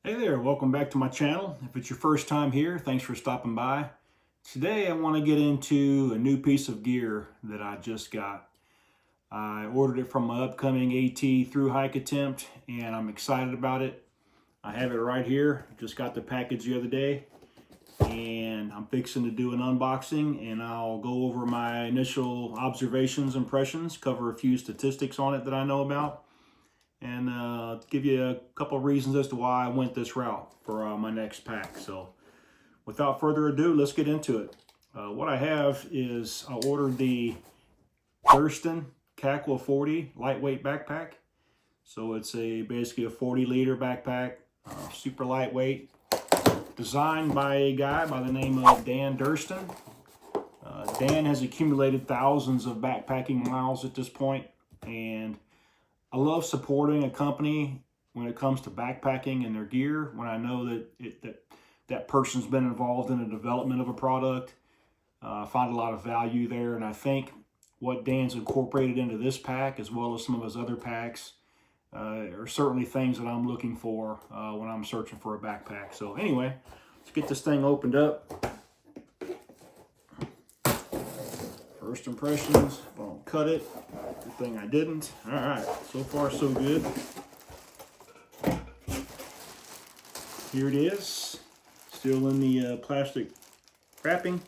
Hey there, welcome back to my channel. If it's your first time here, thanks for stopping by. Today I want to get into a new piece of gear that I just got. I ordered it from my upcoming AT through hike attempt and I'm excited about it. I have it right here. Just got the package the other day and I'm fixing to do an unboxing, and I'll go over my initial observations, impressions, cover a few statistics on it that I know about, and give you a couple of reasons as to why I went this route for my next pack. So without further ado, let's get into it. What I have is I ordered the Thurston KAKWA40 lightweight backpack. So it's basically a 40-liter backpack, super lightweight, designed by a guy by the name of Dan Durston. Dan has accumulated thousands of backpacking miles at this point, and I love supporting a company when it comes to backpacking and their gear, when I know that that person's been involved in the development of a product. I find a lot of value there, and I think what Dan's incorporated into this pack, as well as some of his other packs, are certainly things that I'm looking for when I'm searching for a backpack. So anyway, let's get this thing opened up. First impressions, I don't cut it. Good thing I didn't. All right, so far so good. Here it is, still in the plastic wrapping.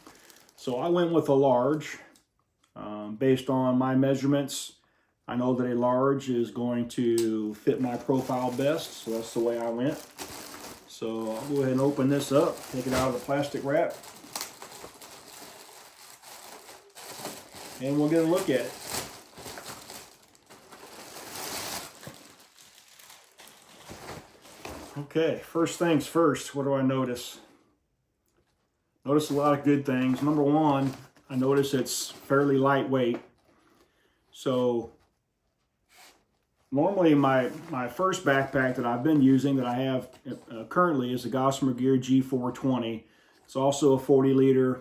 So I went with a large. Based on my measurements, I know that a large is going to fit my profile best, so that's the way I went. So I'll go ahead and open this up, take it out of the plastic wrap, and we'll get a look at it. Okay, first things first, what do I notice? Notice a lot of good things. Number one, I notice it's fairly lightweight. So normally my first backpack that I've been using, that I have currently, is the Gossamer Gear G420. It's also a 40-liter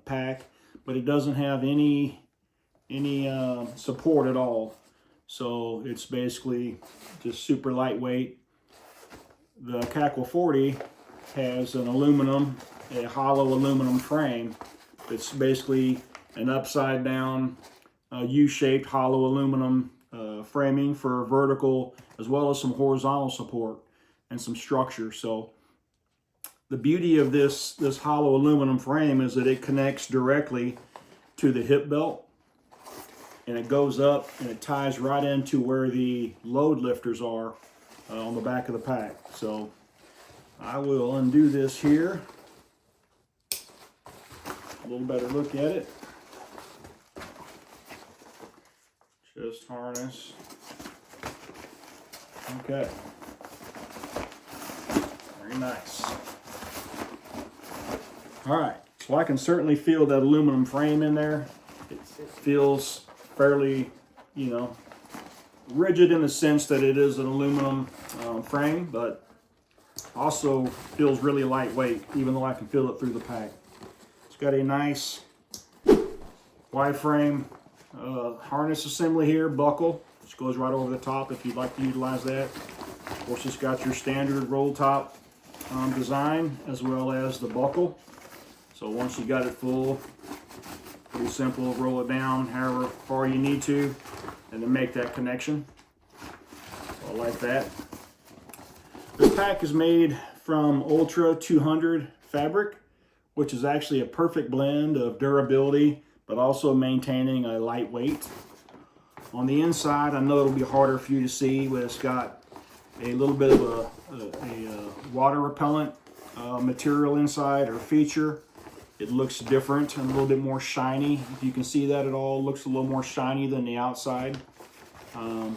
pack, but it doesn't have any support at all. So it's basically just super lightweight. The KAKWA40 has an a hollow aluminum frame. It's basically an upside down U-shaped hollow aluminum framing for vertical as well as some horizontal support and some structure. So the beauty of this hollow aluminum frame is that it connects directly to the hip belt, and it goes up and it ties right into where the load lifters are on the back of the pack. So I will undo this here. A little better look at it. Just harness. Okay. Very nice. All right, so I can certainly feel that aluminum frame in there. It feels fairly, rigid in the sense that it is an aluminum frame, but also feels really lightweight, even though I can feel it through the pack. It's got a nice Y-frame harness assembly here, buckle, which goes right over the top if you'd like to utilize that. Of course, it's got your standard roll top design as well as the buckle. So once you got it full, pretty simple, roll it down however far you need to, and then make that connection. So I like that. This pack is made from Ultra 200 fabric, which is actually a perfect blend of durability, but also maintaining a lightweight. On the inside, I know it'll be harder for you to see, but it's got a little bit of a water repellent material inside, or feature. It looks different and a little bit more shiny. If you can see that at all, it looks a little more shiny than the outside.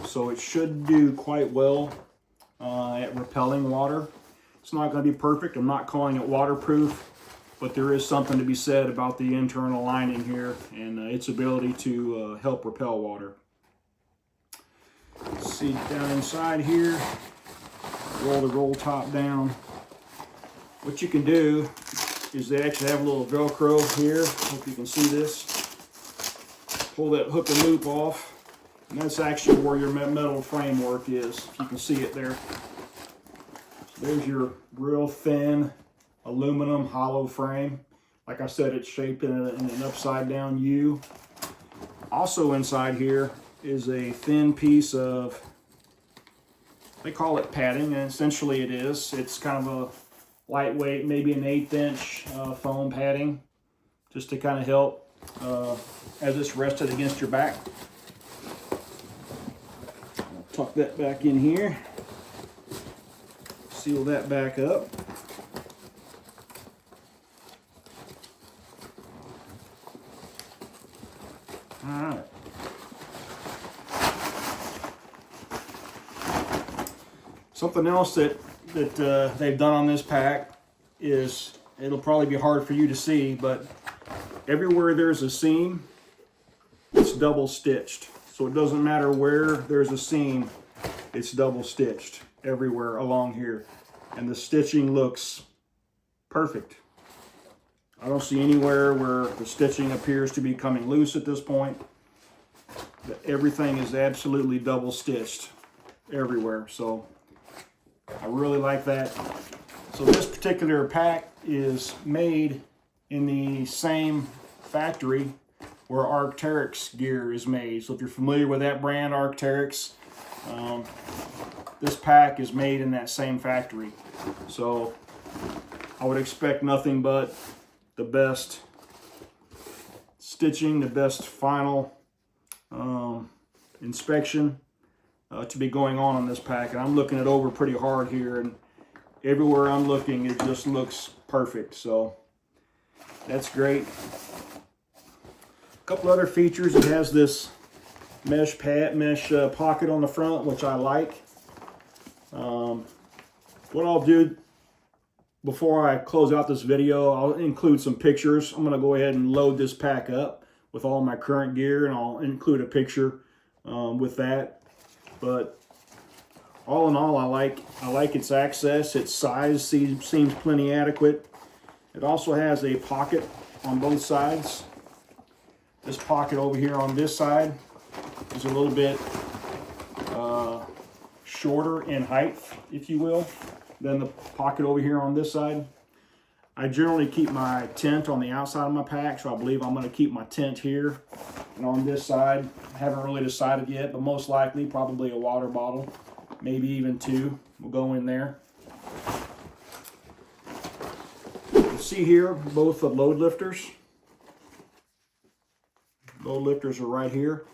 So it should do quite well at repelling water. It's not going to be perfect. I'm not calling it waterproof, but there is something to be said about the internal lining here and its ability to help repel water. Let's see down inside here. Roll the roll top down. What you can do is they actually have a little Velcro here. Hope you can see this. Pull that hook and loop off, and that's actually where your metal framework is. If you can see it there. There's your real thin aluminum hollow frame. Like I said, it's shaped in an upside down U. Also inside here is a thin piece of, they call it padding, and essentially it is. It's kind of a lightweight, maybe an 1/8 inch foam padding, just to kind of help as it's rested against your back. I'll tuck that back in here, seal that back up. All right. Something else that they've done on this pack is, it'll probably be hard for you to see, but everywhere there's a seam, it's double stitched. So it doesn't matter where there's a seam, it's double stitched everywhere along here. And the stitching looks perfect. I don't see anywhere where the stitching appears to be coming loose at this point. Everything is absolutely double stitched everywhere. So I really like that. So this particular pack is made in the same factory where Arc'teryx gear is made. So if you're familiar with that brand, Arc'teryx, this pack is made in that same factory. So I would expect nothing but the best stitching, the best final inspection to be going on this pack. And I'm looking it over pretty hard here, and everywhere I'm looking, it just looks perfect. So that's great. A couple other features: it has this mesh pocket on the front, which I like. What I'll do before I close out this video, I'll include some pictures. I'm going to go ahead and load this pack up with all my current gear, and I'll include a picture with that. But all in all, I like its access. Its size seems plenty adequate. It also has a pocket on both sides. This pocket over here on this side is a little bit shorter in height, if you will, than the pocket over here on this side. I generally keep my tent on the outside of my pack, so I believe I'm going to keep my tent here. And on this side, I haven't really decided yet, but most likely probably a water bottle, maybe even 2 will go in there. You see here both the load lifters. Load lifters are right here,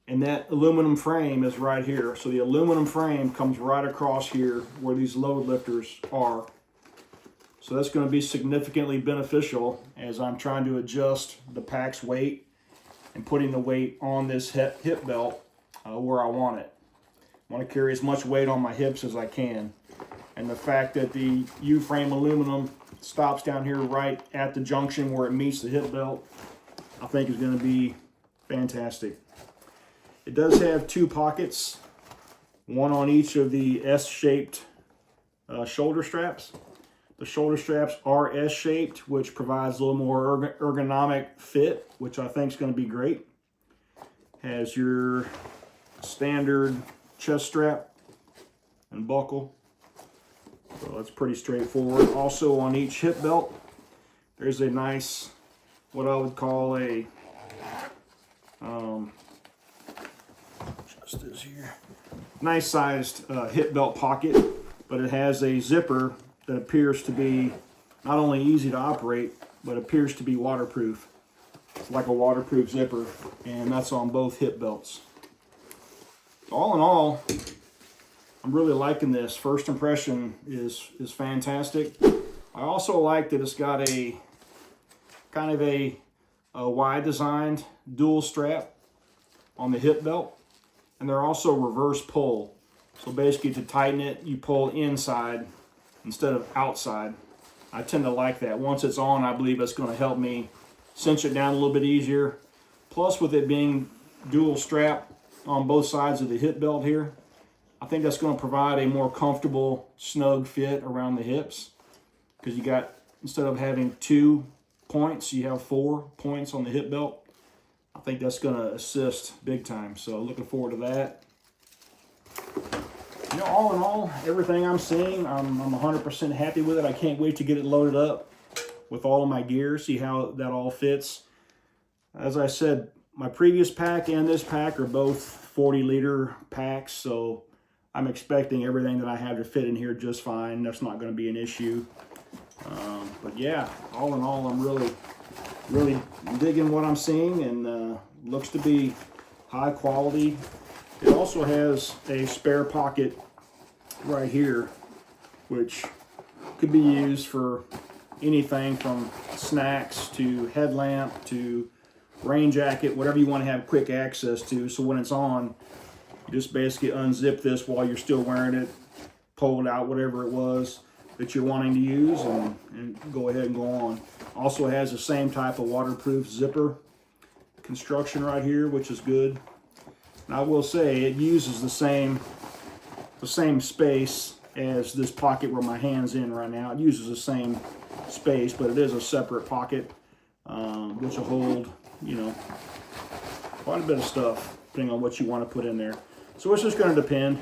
and that aluminum frame is right here. So the aluminum frame comes right across here where these load lifters are. So that's going to be significantly beneficial as I'm trying to adjust the pack's weight and putting the weight on this hip belt where I want it. I want to carry as much weight on my hips as I can. And the fact that the U-frame aluminum stops down here right at the junction where it meets the hip belt, I think is going to be fantastic. It does have 2 pockets, one on each of the S-shaped shoulder straps. The shoulder straps are S-shaped, which provides a little more ergonomic fit, which I think is going to be great. Has your standard chest strap and buckle. So that's pretty straightforward. Also on each hip belt, there's a nice, what I would call a, just is here, nice sized hip belt pocket, but it has a zipper that appears to be not only easy to operate, but appears to be waterproof. It's like a waterproof zipper, and that's on both hip belts. All in all, I'm really liking this. First impression is fantastic. I also like that it's got a kind of a wide designed dual strap on the hip belt, and they're also reverse pull. So basically to tighten it, you pull inside instead of outside. I tend to like that. Once it's on, I believe it's going to help me cinch it down a little bit easier. Plus, with it being dual strap on both sides of the hip belt here, I think that's going to provide a more comfortable, snug fit around the hips, because you got, instead of having 2 points, you have 4 points on the hip belt. I think that's going to assist big time. So looking forward to that. all in all, everything I'm seeing, I'm 100% happy with it. I can't wait to get it loaded up with all of my gear, see how that all fits. As I said, my previous pack and this pack are both 40-liter packs, so I'm expecting everything that I have to fit in here just fine. That's not going to be an issue. But yeah, all in all, I'm really digging what I'm seeing, and looks to be high quality. It also has a spare pocket right here, which could be used for anything from snacks to headlamp to rain jacket, whatever you want to have quick access to. So when it's on, you just basically unzip this while you're still wearing it, pull it out, whatever it was that you're wanting to use, and go ahead and go on. Also has the same type of waterproof zipper construction right here, which is good. And I will say it uses the same space as this pocket where my hand's in right now. It uses the same space, but it is a separate pocket, which will hold, you know, quite a bit of stuff depending on what you want to put in there. So it's just going to depend.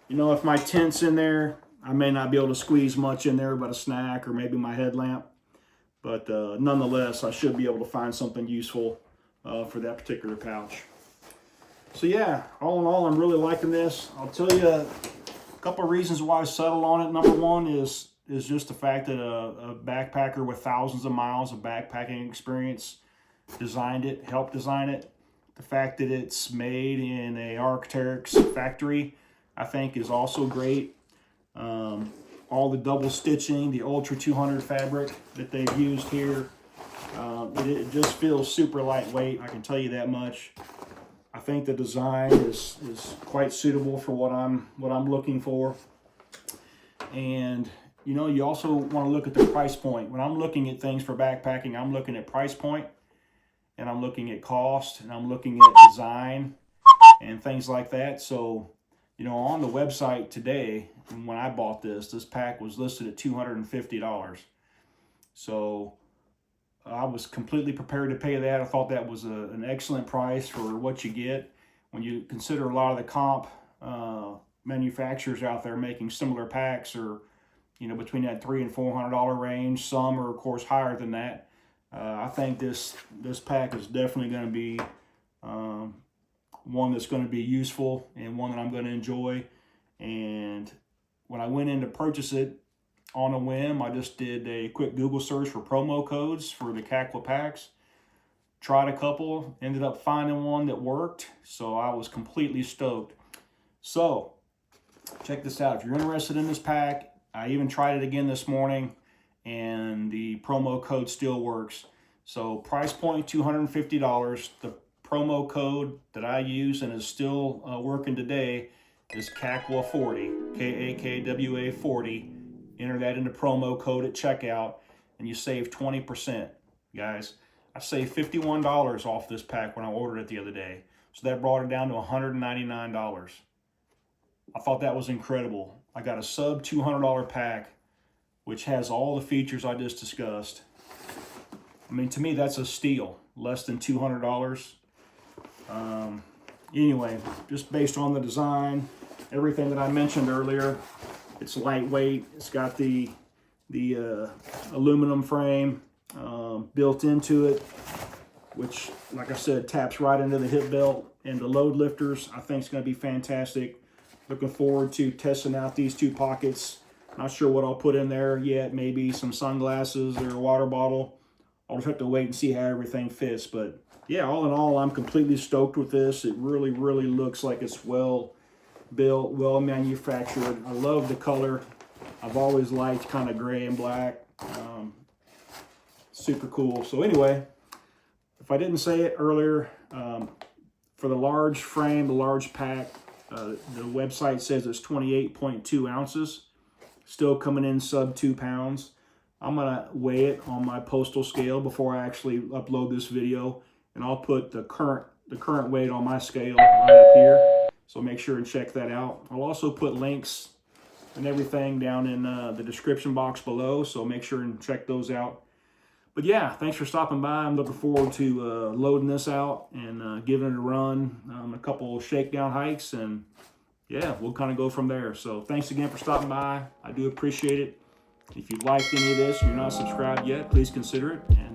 You know, if my tent's in there, I may not be able to squeeze much in there but a snack or maybe my headlamp. But nonetheless, I should be able to find something useful for that particular pouch. So yeah, all in all, I'm really liking this. I'll tell you a couple of reasons why I settled on it. Number one is just the fact that a backpacker with thousands of miles of backpacking experience designed it, helped design it. The fact that it's made in a Arc'teryx factory, I think, is also great. All the double stitching, the Ultra 200 fabric that they've used here, it just feels super lightweight, I can tell you that much. I think the design is quite suitable for what I'm looking for. And you know, you also want to look at the price point. When I'm looking at things for backpacking, I'm looking at price point, and I'm looking at cost, and I'm looking at design and things like that. So, you know, on the website today, when I bought this pack was listed at $250. So I was completely prepared to pay that. I thought that was an excellent price for what you get. When you consider a lot of the comp manufacturers out there making similar packs, or you know, between that $300 and $400 range, some are of course higher than that. I think this pack is definitely going to be one that's going to be useful and one that I'm going to enjoy. And when I went in to purchase it on a whim, I just did a quick Google search for promo codes for the KAKWA packs. Tried a couple, ended up finding one that worked, so I was completely stoked. So check this out. If you're interested in this pack, I even tried it again this morning, and the promo code still works. So price point $250. The promo code that I use and is still working today is KAKWA40, K-A-K-W-A 40. Enter that into promo code at checkout, and you save 20%. Guys, I saved $51 off this pack when I ordered it the other day. So that brought it down to $199. I thought that was incredible. I got a sub $200 pack, which has all the features I just discussed. I mean, to me, that's a steal. Less than $200. Anyway, just based on the design, everything that I mentioned earlier, it's lightweight. It's got the aluminum frame built into it, which, like I said, taps right into the hip belt and the load lifters. I think it's going to be fantastic. Looking forward to testing out these two pockets. Not sure what I'll put in there yet. Maybe some sunglasses or a water bottle. I'll just have to wait and see how everything fits. But yeah, all in all, I'm completely stoked with this. It really, really looks like it's well built, well manufactured. I love the color. I've always liked kind of gray and black. Super cool. So anyway, if I didn't say it earlier, for the large frame, the large pack, the website says it's 28.2 ounces. Still coming in sub 2 pounds. I'm gonna weigh it on my postal scale before I actually upload this video, and I'll put the current weight on my scale right up here. So make sure and check that out. I'll also put links and everything down in the description box below, so make sure and check those out. But yeah, thanks for stopping by. I'm looking forward to loading this out and giving it a run, a couple shakedown hikes, and yeah, we'll kind of go from there. So thanks again for stopping by. I do appreciate it. If you've liked any of this and you're not subscribed yet, please consider it. And